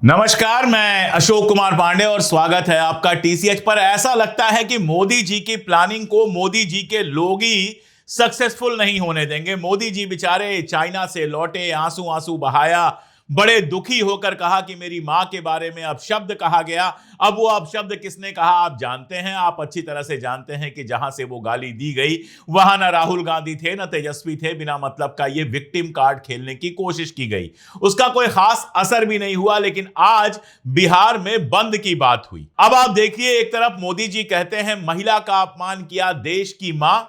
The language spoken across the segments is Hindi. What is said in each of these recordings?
नमस्कार, मैं अशोक कुमार पांडे और स्वागत है आपका टीसीएच पर। ऐसा लगता है कि मोदी जी की प्लानिंग को मोदी जी के लोग ही सक्सेसफुल नहीं होने देंगे। मोदी जी बेचारे चाइना से लौटे, आंसू आंसू बहाया, बड़े दुखी होकर कहा कि मेरी मां के बारे में अपशब्द कहा गया। अब वो अपशब्द किसने कहा आप जानते हैं, आप अच्छी तरह से जानते हैं कि जहां से वो गाली दी गई वहां ना राहुल गांधी थे ना तेजस्वी थे। बिना मतलब का ये विक्टिम कार्ड खेलने की कोशिश की गई, उसका कोई खास असर भी नहीं हुआ। लेकिन आज बिहार में बंद की बात हुई। अब आप देखिए, एक तरफ मोदी जी कहते हैं महिला का अपमान किया देश की मां,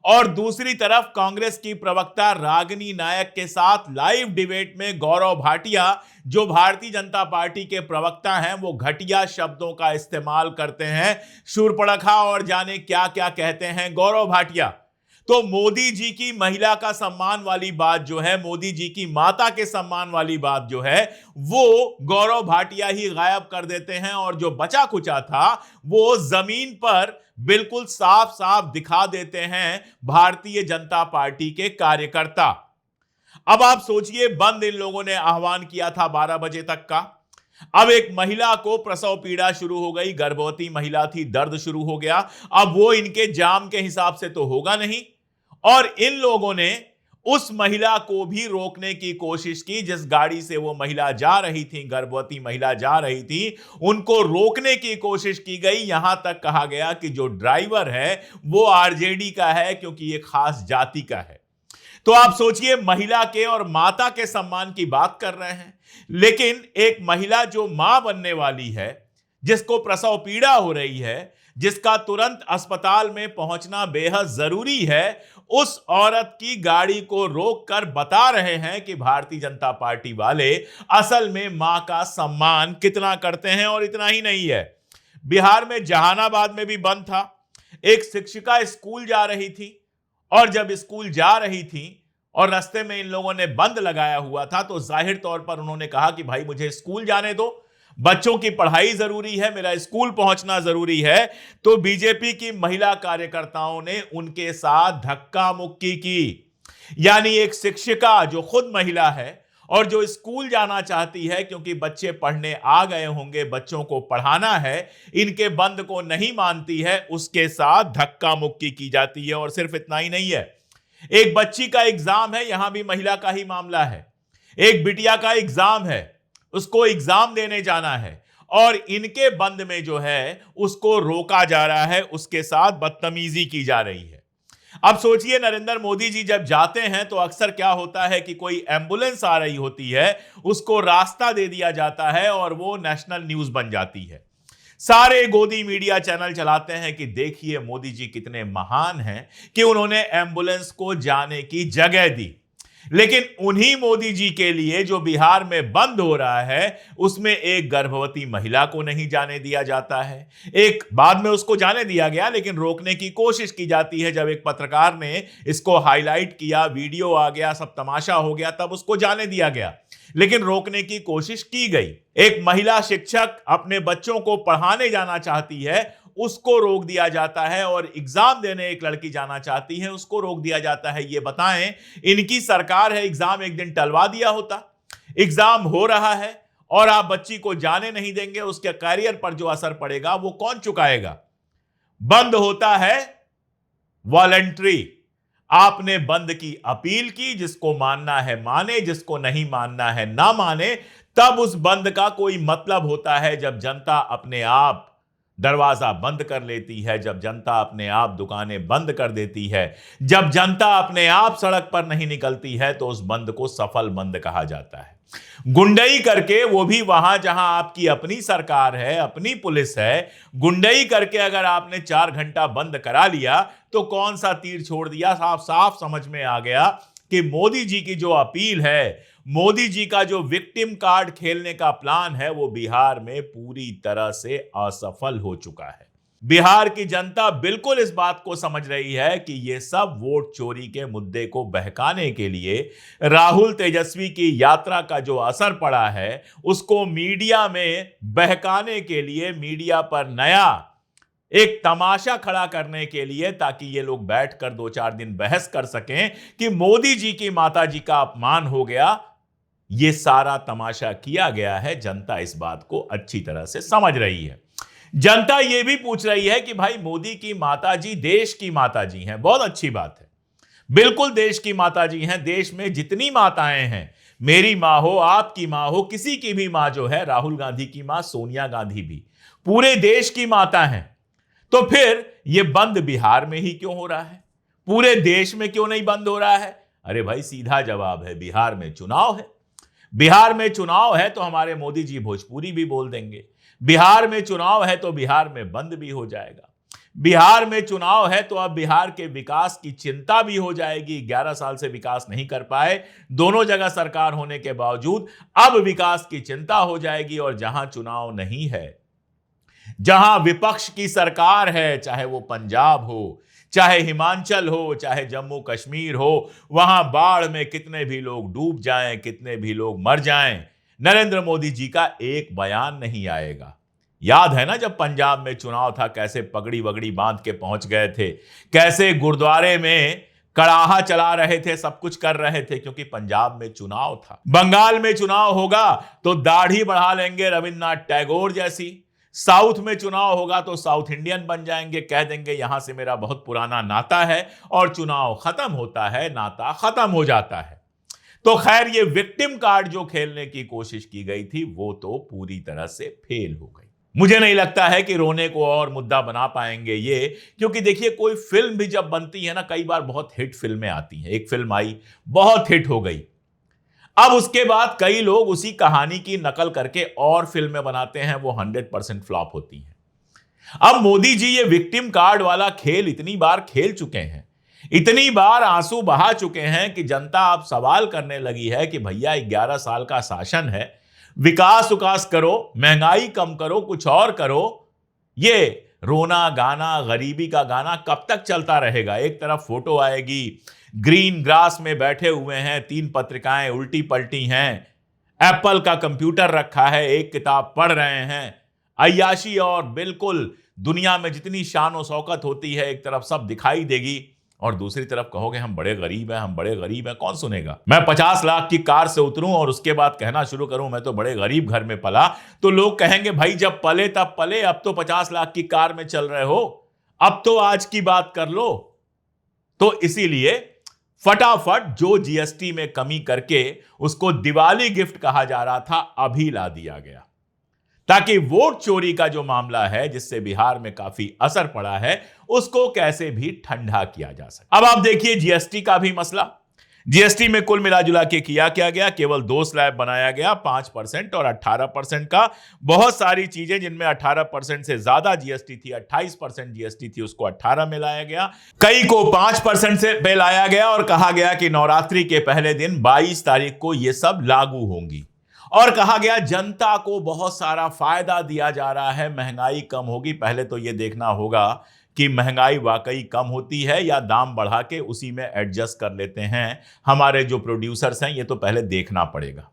और दूसरी तरफ कांग्रेस की प्रवक्ता रागिनी नायक के साथ लाइव डिबेट में गौरव भाटिया, जो भारतीय जनता पार्टी के प्रवक्ता हैं, वो घटिया शब्दों का इस्तेमाल करते हैं, शूर्पणखा और जाने क्या क्या कहते हैं गौरव भाटिया। तो मोदी जी की महिला का सम्मान वाली बात जो है, मोदी जी की माता के सम्मान वाली बात जो है, वो गौरव भाटिया ही गायब कर देते हैं। और जो बचा कुचा था वो जमीन पर बिल्कुल साफ साफ दिखा देते हैं भारतीय जनता पार्टी के कार्यकर्ता। अब आप सोचिए, बंद इन लोगों ने आह्वान किया था 12 बजे तक का। अब एक महिला को प्रसव पीड़ा शुरू हो गई, गर्भवती महिला थी, दर्द शुरू हो गया। अब वो इनके जाम के हिसाब से तो होगा नहीं, और इन लोगों ने उस महिला को भी रोकने की कोशिश की। जिस गाड़ी से वो महिला जा रही थी, गर्भवती महिला जा रही थी, उनको रोकने की कोशिश की गई। यहां तक कहा गया कि जो ड्राइवर है वो आरजेडी का है, क्योंकि ये खास जाति का है। तो आप सोचिए, महिला के और माता के सम्मान की बात कर रहे हैं, लेकिन एक महिला जो मां बनने वाली है, जिसको प्रसव पीड़ा हो रही है, जिसका तुरंत अस्पताल में पहुंचना बेहद जरूरी है, उस औरत की गाड़ी को रोककर बता रहे हैं कि भारतीय जनता पार्टी वाले असल में मां का सम्मान कितना करते हैं। और इतना ही नहीं है, बिहार में जहानाबाद में भी बंद था। एक शिक्षिका स्कूल जा रही थी, और जब स्कूल जा रही थी और रास्ते में इन लोगों ने बंद लगाया हुआ था, तो जाहिर तौर पर उन्होंने कहा कि भाई मुझे स्कूल जाने दो, बच्चों की पढ़ाई जरूरी है, मेरा स्कूल पहुंचना जरूरी है। तो बीजेपी की महिला कार्यकर्ताओं ने उनके साथ धक्का मुक्की की। यानी एक शिक्षिका जो खुद महिला है और जो स्कूल जाना चाहती है, क्योंकि बच्चे पढ़ने आ गए होंगे, बच्चों को पढ़ाना है, इनके बंद को नहीं मानती है, उसके साथ धक्का मुक्की की जाती है। और सिर्फ इतना ही नहीं है, एक बच्ची का एग्जाम है, यहां भी महिला का ही मामला है। एक बिटिया का एग्जाम है, उसको एग्जाम देने जाना है, और इनके बंद में जो है उसको रोका जा रहा है, उसके साथ बदतमीजी की जा रही है। अब सोचिए, नरेंद्र मोदी जी जब जाते हैं तो अक्सर क्या होता है कि कोई एम्बुलेंस आ रही होती है, उसको रास्ता दे दिया जाता है और वो नेशनल न्यूज बन जाती है। सारे गोदी मीडिया चैनल चलाते हैं कि देखिए मोदी जी कितने महान हैं कि उन्होंने एम्बुलेंस को जाने की जगह दी। लेकिन उन्हीं मोदी जी के लिए जो बिहार में बंद हो रहा है, उसमें एक गर्भवती महिला को नहीं जाने दिया जाता है। एक बाद में उसको जाने दिया गया, लेकिन रोकने की कोशिश की जाती है। जब एक पत्रकार ने इसको हाईलाइट किया, वीडियो आ गया, सब तमाशा हो गया, तब उसको जाने दिया गया, लेकिन रोकने की कोशिश की गई। एक महिला शिक्षक अपने बच्चों को पढ़ाने जाना चाहती है, उसको रोक दिया जाता है। और एग्जाम देने एक लड़की जाना चाहती है, उसको रोक दिया जाता है। ये बताएं, इनकी सरकार है, एग्जाम एक दिन टलवा दिया होता। एग्जाम हो रहा है और आप बच्ची को जाने नहीं देंगे, उसके कैरियर पर जो असर पड़ेगा वो कौन चुकाएगा? बंद होता है वॉलंटरी। आपने बंद की अपील की, जिसको मानना है माने, जिसको नहीं मानना है ना माने। तब उस बंद का कोई मतलब होता है जब जनता अपने आप दरवाजा बंद कर लेती है, जब जनता अपने आप दुकानें बंद कर देती है, जब जनता अपने आप सड़क पर नहीं निकलती है, तो उस बंद को सफल बंद कहा जाता है। गुंडई करके, वो भी वहां जहां आपकी अपनी सरकार है, अपनी पुलिस है, गुंडई करके अगर आपने 4 घंटा बंद करा लिया तो कौन सा तीर छोड़ दिया? साफ साफ समझ में आ गया कि मोदी जी की जो अपील है, मोदी जी का जो विक्टिम कार्ड खेलने का प्लान है, वो बिहार में पूरी तरह से असफल हो चुका है। बिहार की जनता बिल्कुल इस बात को समझ रही है कि ये सब वोट चोरी के मुद्दे को बहकाने के लिए, राहुल तेजस्वी की यात्रा का जो असर पड़ा है उसको मीडिया में बहकाने के लिए, मीडिया पर नया एक तमाशा खड़ा करने के लिए, ताकि ये लोग बैठकर 2-4 दिन बहस कर सकें कि मोदी जी की माता जी का अपमान हो गया, ये सारा तमाशा किया गया है। जनता इस बात को अच्छी तरह से समझ रही है। जनता ये भी पूछ रही है कि भाई मोदी की माताजी देश की माताजी हैं। बहुत अच्छी बात है, बिल्कुल देश की माताजी हैं। देश में जितनी माताएं हैं, मेरी मां हो, आपकी मां हो, किसी की भी मां जो है, राहुल गांधी की मां सोनिया गांधी भी पूरे देश की माता हैं। तो फिर यह बंद बिहार में ही क्यों हो रहा है? पूरे देश में क्यों नहीं बंद हो रहा है? अरे भाई सीधा जवाब है, बिहार में चुनाव है। बिहार में चुनाव है तो हमारे मोदी जी भोजपुरी भी बोल देंगे। बिहार में चुनाव है तो बिहार में बंद भी हो जाएगा। बिहार में चुनाव है तो अब बिहार के विकास की चिंता भी हो जाएगी। 11 साल से विकास नहीं कर पाए, दोनों जगह सरकार होने के बावजूद अब विकास की चिंता हो जाएगी। और जहां चुनाव नहीं है, जहां विपक्ष की सरकार है, चाहे वो पंजाब हो, चाहे हिमाचल हो, चाहे जम्मू कश्मीर हो, वहां बाढ़ में कितने भी लोग डूब जाएं, कितने भी लोग मर जाएं, नरेंद्र मोदी जी का एक बयान नहीं आएगा। याद है ना जब पंजाब में चुनाव था, कैसे पगड़ी वगड़ी बांध के पहुंच गए थे, कैसे गुरुद्वारे में कड़ाहा चला रहे थे, सब कुछ कर रहे थे, क्योंकि पंजाब में चुनाव था। बंगाल में चुनाव होगा तो दाढ़ी बढ़ा लेंगे रविन्द्रनाथ टैगोर जैसी। साउथ में चुनाव होगा तो साउथ इंडियन बन जाएंगे, कह देंगे यहां से मेरा बहुत पुराना नाता है। और चुनाव खत्म होता है, नाता खत्म हो जाता है। तो खैर, ये विक्टिम कार्ड जो खेलने की कोशिश की गई थी वो तो पूरी तरह से फेल हो गई। मुझे नहीं लगता है कि रोने को और मुद्दा बना पाएंगे ये, क्योंकि देखिए कोई फिल्म भी जब बनती है ना, कई बार बहुत हिट फिल्में आती हैं। एक फिल्म आई, बहुत हिट हो गई, अब उसके बाद कई लोग उसी कहानी की नकल करके और फिल्में बनाते हैं, वो 100% फ्लॉप होती हैं। अब मोदी जी ये विक्टिम कार्ड वाला खेल इतनी बार खेल चुके हैं, इतनी बार आंसू बहा चुके हैं कि जनता अब सवाल करने लगी है कि भैया 11 साल का शासन है, विकास उकास करो, महंगाई कम करो, कुछ और करो। ये रोना गाना, गरीबी का गाना कब तक चलता रहेगा? एक तरफ फोटो आएगी, ग्रीन ग्रास में बैठे हुए हैं, 3 पत्रिकाएं उल्टी पलटी हैं, एप्पल का कंप्यूटर रखा है, एक किताब पढ़ रहे हैं, अय्याशी और बिल्कुल दुनिया में जितनी शान और शौकत होती है एक तरफ सब दिखाई देगी, और दूसरी तरफ कहोगे हम बड़े गरीब हैं, हम बड़े गरीब हैं। कौन सुनेगा? मैं 50 लाख की कार से उतरूं और उसके बाद कहना शुरू करूं मैं तो बड़े गरीब घर में पला, तो लोग कहेंगे भाई जब पले तब पले, अब तो 50 लाख की कार में चल रहे हो, अब तो आज की बात कर लो। तो इसीलिए फटाफट जो जीएसटी में कमी करके उसको दिवाली गिफ्ट कहा जा रहा था, अभी ला दिया गया, ताकि वोट चोरी का जो मामला है जिससे बिहार में काफी असर पड़ा है, उसको कैसे भी ठंडा किया जा सके। अब आप देखिए जीएसटी का भी मसला। जीएसटी में कुल मिला जुला के किया क्या गया? केवल 2 स्लैब बनाया गया, 5% और 18% का। बहुत सारी चीजें जिनमें 18% से ज्यादा जीएसटी थी, 28% जीएसटी थी, उसको 18 में लाया गया। कई को 5% से पे लाया गया और कहा गया कि नवरात्रि के पहले दिन 22 तारीख को ये सब लागू होंगी। और कहा गया जनता को बहुत सारा फायदा दिया जा रहा है, महंगाई कम होगी। पहले तो यह देखना होगा कि महंगाई वाकई कम होती है या दाम बढ़ा के उसी में एडजस्ट कर लेते हैं हमारे जो प्रोड्यूसर्स हैं, ये तो पहले देखना पड़ेगा।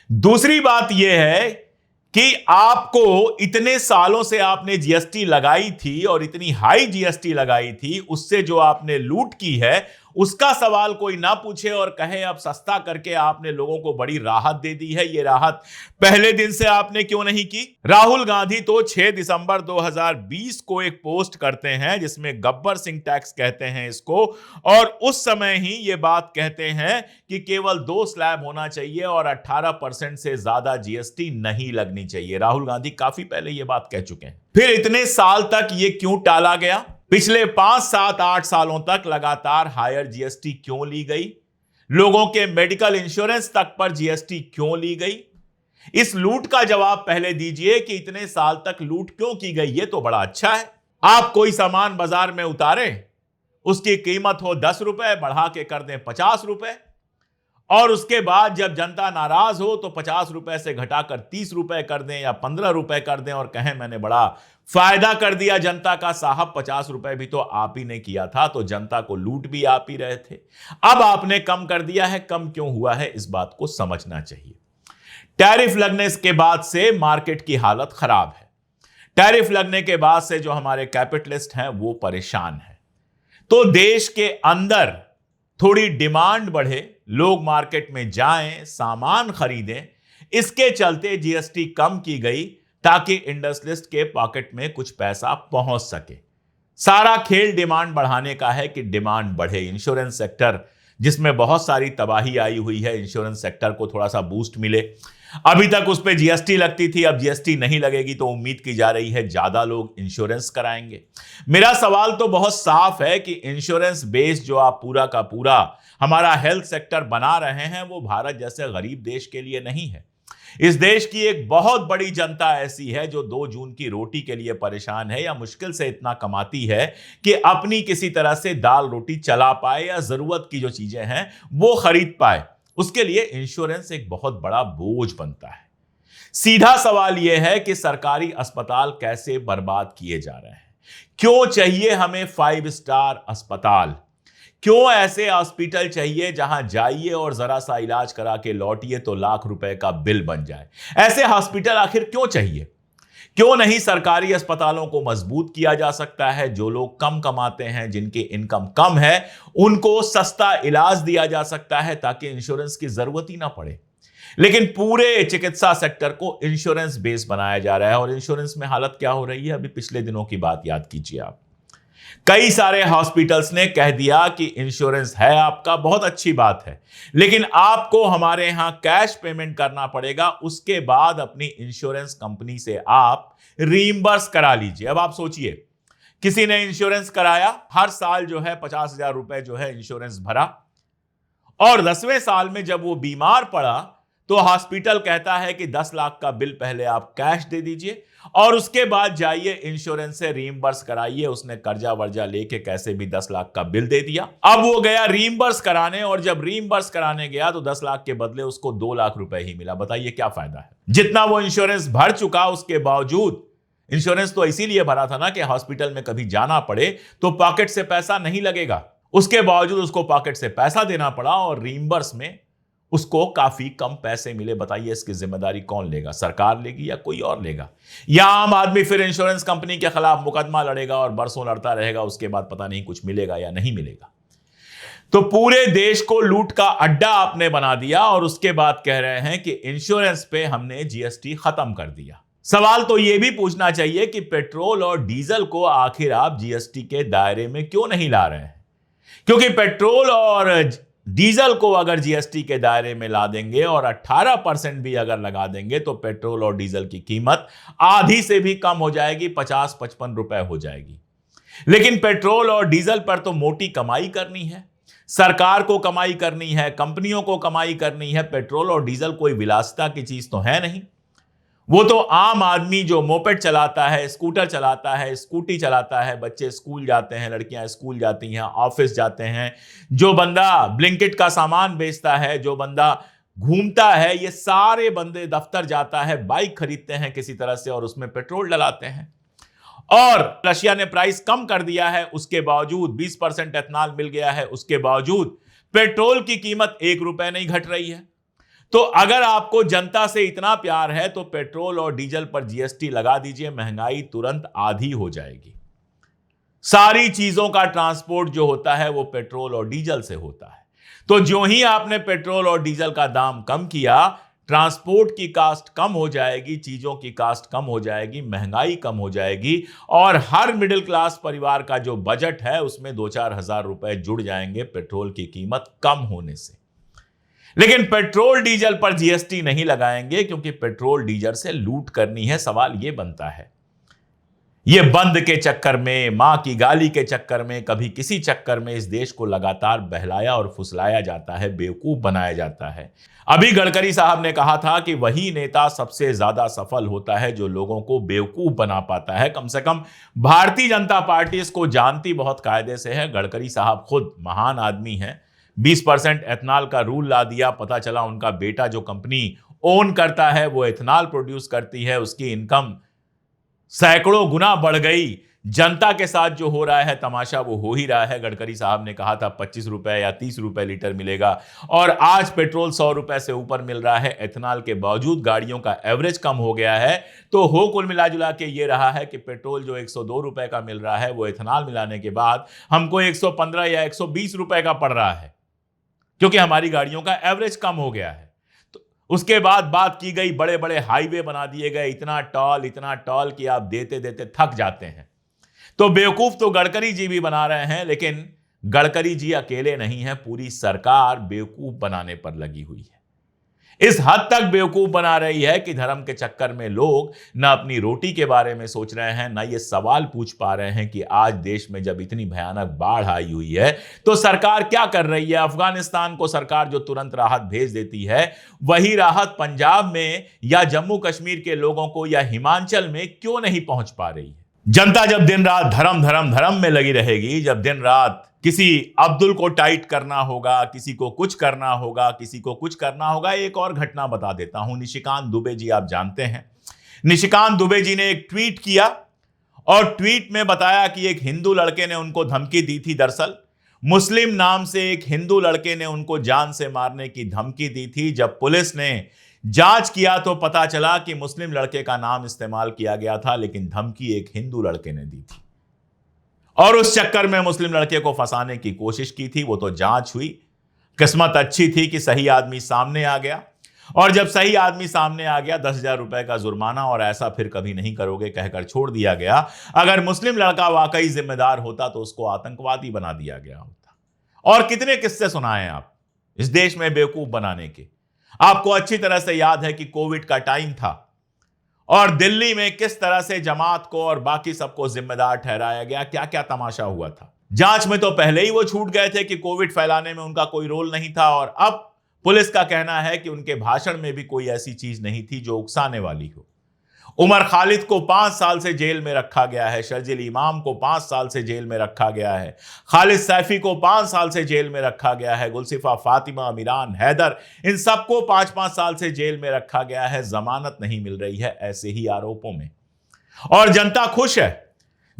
दूसरी बात यह है कि आपको इतने सालों से आपने जीएसटी लगाई थी और इतनी हाई जीएसटी लगाई थी, उससे जो आपने लूट की है उसका सवाल कोई ना पूछे और कहे अब सस्ता करके आपने लोगों को बड़ी राहत दे दी है। ये राहत पहले दिन से आपने क्यों नहीं की? राहुल गांधी तो 6 दिसंबर 2020 को एक पोस्ट करते हैं जिसमें गब्बर सिंह टैक्स कहते हैं इसको, और उस समय ही ये बात कहते हैं कि केवल 2 स्लैब होना चाहिए और 18% से ज्यादा जीएसटी नहीं लगनी चाहिए। राहुल गांधी काफी पहले ये बात कह चुके हैं। फिर इतने साल तक ये क्यों टाला गया? पिछले 5, 7, 8 सालों तक लगातार हायर जीएसटी क्यों ली गई? लोगों के मेडिकल इंश्योरेंस तक पर जीएसटी क्यों ली गई? इस लूट का जवाब पहले दीजिए कि इतने साल तक लूट क्यों की गई। ये तो बड़ा अच्छा है, आप कोई सामान बाजार में उतारें, उसकी कीमत हो 10 रुपए, बढ़ा के कर दें 50 रुपए, और उसके बाद जब जनता नाराज हो तो 50 रुपए से घटाकर 30 रुपए कर दें या 15 रुपए कर दें और कहें मैंने बड़ा फायदा कर दिया जनता का। साहब 50 रुपए भी तो आप ही ने किया था, तो जनता को लूट भी आप ही रहे थे। अब आपने कम कर दिया है, कम क्यों हुआ है इस बात को समझना चाहिए। टैरिफ लगने के बाद से मार्केट की हालत खराब है। टैरिफ लगने के बाद से जो हमारे कैपिटलिस्ट हैं वो परेशान हैं। तो देश के अंदर थोड़ी डिमांड बढ़े, लोग मार्केट में जाएं, सामान खरीदें, इसके चलते जीएसटी कम की गई ताकि इंडस्ट्रियलिस्ट के पॉकेट में कुछ पैसा पहुंच सके। सारा खेल डिमांड बढ़ाने का है कि डिमांड बढ़े। इंश्योरेंस सेक्टर जिसमें बहुत सारी तबाही आई हुई है, इंश्योरेंस सेक्टर को थोड़ा सा बूस्ट मिले। अभी तक उस पर जीएसटी लगती थी, अब जीएसटी नहीं लगेगी तो उम्मीद की जा रही है ज्यादा लोग इंश्योरेंस कराएंगे। मेरा सवाल तो बहुत साफ है कि इंश्योरेंस बेस जो आप पूरा का पूरा हमारा हेल्थ सेक्टर बना रहे हैं वो भारत जैसे गरीब देश के लिए नहीं है। इस देश की एक बहुत बड़ी जनता ऐसी है जो 2 जून की रोटी के लिए परेशान है या मुश्किल से इतना कमाती है कि अपनी किसी तरह से दाल रोटी चला पाए या जरूरत की जो चीजें हैं वो खरीद पाए। उसके लिए इंश्योरेंस एक बहुत बड़ा बोझ बनता है। सीधा सवाल यह है कि सरकारी अस्पताल कैसे बर्बाद किए जा रहे हैं। क्यों चाहिए हमें 5 स्टार अस्पताल? क्यों ऐसे हॉस्पिटल चाहिए जहां जाइए और जरा सा इलाज करा के लौटिए तो लाख रुपए का बिल बन जाए? ऐसे हॉस्पिटल आखिर क्यों चाहिए? क्यों नहीं सरकारी अस्पतालों को मजबूत किया जा सकता है? जो लोग कम कमाते हैं, जिनकी इनकम कम है, उनको सस्ता इलाज दिया जा सकता है ताकि इंश्योरेंस की जरूरत ही ना पड़े। लेकिन पूरे चिकित्सा सेक्टर को इंश्योरेंस बेस बनाया जा रहा है। और इंश्योरेंस में हालत क्या हो रही है, अभी पिछले दिनों की बात याद कीजिए आप। कई सारे हॉस्पिटल्स ने कह दिया कि इंश्योरेंस है आपका, बहुत अच्छी बात है, लेकिन आपको हमारे यहां कैश पेमेंट करना पड़ेगा, उसके बाद अपनी इंश्योरेंस कंपनी से आप रीइंबर्स करा लीजिए। अब आप सोचिए, किसी ने इंश्योरेंस कराया, हर साल जो है 50,000 रुपए जो है इंश्योरेंस भरा, और 10वें साल में जब वो बीमार पड़ा तो हॉस्पिटल कहता है कि 10 लाख का बिल पहले आप कैश दे दीजिए और उसके बाद जाइए इंश्योरेंस से रीइंबर्स कराइए। उसने कर्जा वर्जा लेके कैसे भी 10 लाख का बिल दे दिया। अब वो गया रीइंबर्स कराने, और जब रीइंबर्स कराने गया तो 10 लाख के बदले उसको 2 लाख रुपए ही मिला। बताइए क्या फायदा है? जितना वो इंश्योरेंस भर चुका, उसके बावजूद, इंश्योरेंस तो इसीलिए भरा था ना कि हॉस्पिटल में कभी जाना पड़े तो पॉकेट से पैसा नहीं लगेगा, उसके बावजूद उसको पॉकेट से पैसा देना पड़ा और रीइंबर्स में उसको काफी कम पैसे मिले। बताइए इसकी जिम्मेदारी कौन लेगा? सरकार लेगी या कोई और लेगा? या आम आदमी फिर इंश्योरेंस कंपनी के खिलाफ मुकदमा लड़ेगा और बरसों लड़ता रहेगा, उसके बाद पता नहीं कुछ मिलेगा या नहीं मिलेगा। तो पूरे देश को लूट का अड्डा आपने बना दिया और उसके बाद कह रहे हैं कि इंश्योरेंस पे हमने जीएसटी खत्म कर दिया। सवाल तो यह भी पूछना चाहिए कि पेट्रोल और डीजल को आखिर आप जीएसटी के दायरे में क्यों नहीं ला रहे हैं? क्योंकि पेट्रोल और डीजल को अगर जीएसटी के दायरे में ला देंगे और 18% भी अगर लगा देंगे तो पेट्रोल और डीजल की कीमत आधी से भी कम हो जाएगी, 50-55 रुपए हो जाएगी। लेकिन पेट्रोल और डीजल पर तो मोटी कमाई करनी है, सरकार को कमाई करनी है, कंपनियों को कमाई करनी है। पेट्रोल और डीजल कोई विलासिता की चीज तो है नहीं। वो तो आम आदमी जो मोपेड चलाता है, स्कूटर चलाता है, स्कूटी चलाता है, बच्चे स्कूल जाते हैं, लड़कियां स्कूल जाती हैं, ऑफिस जाते हैं, जो बंदा ब्लिंकिट का सामान बेचता है, जो बंदा घूमता है, ये सारे बंदे दफ्तर जाता है, बाइक खरीदते हैं किसी तरह से और उसमें पेट्रोल डलाते हैं। और रशिया ने प्राइस कम कर दिया है, उसके बावजूद 20% एथनॉल मिल गया है, उसके बावजूद पेट्रोल की कीमत 1 रुपए नहीं घट रही है। तो अगर आपको जनता से इतना प्यार है तो पेट्रोल और डीजल पर जीएसटी लगा दीजिए, महंगाई तुरंत आधी हो जाएगी। सारी चीजों का ट्रांसपोर्ट जो होता है वो पेट्रोल और डीजल से होता है। तो जो ही आपने पेट्रोल और डीजल का दाम कम किया, ट्रांसपोर्ट की कास्ट कम हो जाएगी, चीजों की कास्ट कम हो जाएगी, महंगाई कम हो जाएगी और हर मिडिल क्लास परिवार का जो बजट है उसमें 2-4 हजार रुपए जुड़ जाएंगे पेट्रोल की कीमत कम होने से। लेकिन पेट्रोल डीजल पर जीएसटी नहीं लगाएंगे क्योंकि पेट्रोल डीजल से लूट करनी है। सवाल यह बनता है, ये बंद के चक्कर में, मां की गाली के चक्कर में, कभी किसी चक्कर में इस देश को लगातार बहलाया और फुसलाया जाता है, बेवकूफ बनाया जाता है। अभी गडकरी साहब ने कहा था कि वही नेता सबसे ज्यादा सफल होता है जो लोगों को बेवकूफ बना पाता है। कम से कम भारतीय जनता पार्टी इसको जानती बहुत कायदे से है। गडकरी साहब खुद महान आदमी हैं। 20% एथनॉल का रूल ला दिया, पता चला उनका बेटा जो कंपनी ओन करता है वो एथनॉल प्रोड्यूस करती है, उसकी इनकम सैकड़ों गुना बढ़ गई। जनता के साथ जो हो रहा है तमाशा वो हो ही रहा है। गडकरी साहब ने कहा था 25 रुपए या 30 रुपए लीटर मिलेगा और आज पेट्रोल 100 रुपए से ऊपर मिल रहा है। एथनॉल के बावजूद गाड़ियों का एवरेज कम हो गया है। तो हो कुल मिला जुला के ये रहा है कि पेट्रोल जो 102 रुपए का मिल रहा है वो एथनॉल मिलाने के बाद हमको 115 या 120 रुपए का पड़ रहा है। क्योंकि हमारी गाड़ियों का एवरेज कम हो गया है। तो उसके बाद बात की गई, बड़े बड़े हाईवे बना दिए गए, इतना टॉल कि आप देते देते थक जाते हैं। तो बेवकूफ तो गडकरी जी भी बना रहे हैं, लेकिन गडकरी जी अकेले नहीं हैं, पूरी सरकार बेवकूफ बनाने पर लगी हुई है। इस हद तक बेवकूफ बना रही है कि धर्म के चक्कर में लोग न अपनी रोटी के बारे में सोच रहे हैं, न ये सवाल पूछ पा रहे हैं कि आज देश में जब इतनी भयानक बाढ़ आई हुई है तो सरकार क्या कर रही है। अफगानिस्तान को सरकार जो तुरंत राहत भेज देती है, वही राहत पंजाब में या जम्मू कश्मीर के लोगों को या हिमाचल में क्यों नहीं पहुंच पा रही है। जनता जब दिन रात धर्म धर्म धर्म में लगी रहेगी, जब दिन रात किसी अब्दुल को टाइट करना होगा, किसी को कुछ करना होगा, किसी को कुछ करना होगा। एक और घटना बता देता हूं। निशिकांत दुबे जी आप जानते हैं। निशिकांत दुबे जी ने एक ट्वीट किया और ट्वीट में बताया कि एक हिंदू लड़के ने उनको धमकी दी थी। दरअसल मुस्लिम नाम से एक हिंदू लड़के ने उनको जान से मारने की धमकी दी थी। जब पुलिस ने जांच किया तो पता चला कि मुस्लिम लड़के का नाम इस्तेमाल किया गया था, लेकिन धमकी एक हिंदू लड़के ने दी थी और उस चक्कर में मुस्लिम लड़के को फंसाने की कोशिश की थी। वो तो जांच हुई, किस्मत अच्छी थी कि सही आदमी सामने आ गया, और जब सही आदमी सामने आ गया 10,000 रुपए का जुर्माना और ऐसा फिर कभी नहीं करोगे कहकर छोड़ दिया गया। अगर मुस्लिम लड़का वाकई जिम्मेदार होता तो उसको आतंकवादी बना दिया गया होता। और कितने किस्से सुनाए आप इस देश में बेवकूफ बनाने के। आपको अच्छी तरह से याद है कि कोविड का टाइम था और दिल्ली में किस तरह से जमात को और बाकी सबको जिम्मेदार ठहराया गया, क्या क्या तमाशा हुआ था। जांच में तो पहले ही वो छूट गए थे कि कोविड फैलाने में उनका कोई रोल नहीं था, और अब पुलिस का कहना है कि उनके भाषण में भी कोई ऐसी चीज नहीं थी जो उकसाने वाली हो। उमर खालिद को 5 साल से जेल में रखा गया है, शर्जिल इमाम को 5 साल से जेल में रखा गया है, खालिद सैफी को 5 साल से जेल में रखा गया है, गुलसिफा फातिमा, मिरान हैदर, इन सबको 5-5 साल से जेल में रखा गया है। जमानत नहीं मिल रही है ऐसे ही आरोपों में, और जनता खुश है।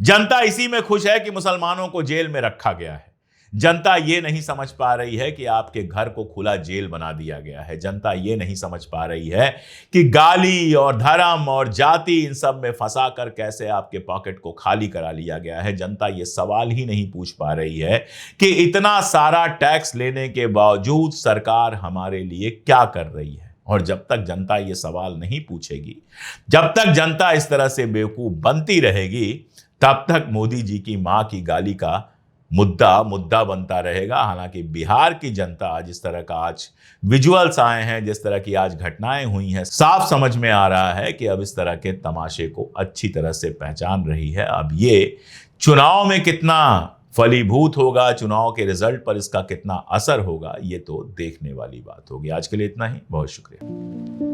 जनता इसी में खुश है कि मुसलमानों को जेल में रखा गया है। जनता ये नहीं समझ पा रही है कि आपके घर को खुला जेल बना दिया गया है। जनता ये नहीं समझ पा रही है कि गाली और धर्म और जाति इन सब में फंसा कर कैसे आपके पॉकेट को खाली करा लिया गया है। जनता ये सवाल ही नहीं पूछ पा रही है कि इतना सारा टैक्स लेने के बावजूद सरकार हमारे लिए क्या कर रही है। और जब तक जनता ये सवाल नहीं पूछेगी, जब तक जनता इस तरह से बेवकूफ बनती रहेगी, तब तक मोदी जी की मां की गाली का मुद्दा बनता रहेगा। हालांकि बिहार की जनता जिस तरह का आज विजुअल्स आए हैं, जिस तरह की आज घटनाएं हुई हैं, साफ समझ में आ रहा है कि अब इस तरह के तमाशे को अच्छी तरह से पहचान रही है। अब ये चुनाव में कितना फलीभूत होगा, चुनाव के रिजल्ट पर इसका कितना असर होगा, ये तो देखने वाली बात होगी। आज के लिए इतना ही, बहुत शुक्रिया।